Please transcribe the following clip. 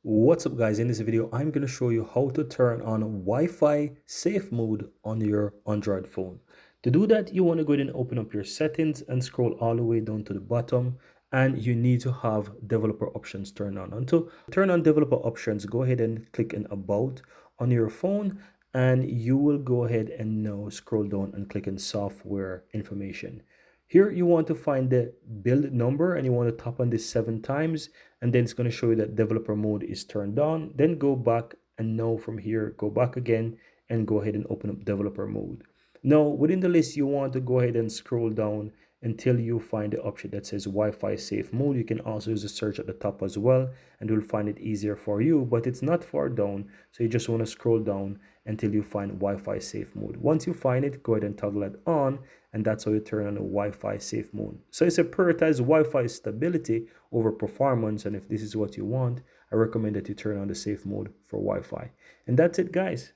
What's up guys, in this video I'm going to show you how to turn on Wi-Fi safe mode on your Android phone. To do that, you want to go ahead and open up your settings and scroll all the way down to the bottom, and you need to have developer options turned on. And to turn on developer options, go ahead and click in about on your phone, and you will go ahead and now scroll down and click in software information. Here you want to find the build number and you want to tap on this 7 times, and then it's going to show you that developer mode is turned on. Then go back, and now from here go back again and go ahead and open up developer mode. Now within the list you want to go ahead and scroll down until you find the option that says Wi-Fi safe mode. You can also use a search at the top as well, and you'll find it easier for you, but it's not far down, so you just want to scroll down until you find Wi-Fi safe mode. Once you find it, go ahead and toggle it on, and that's how you turn on the Wi-Fi safe mode. So it's a prioritize Wi-Fi stability over performance, and if this is what you want, I recommend that you turn on the safe mode for Wi-Fi. And that's it guys.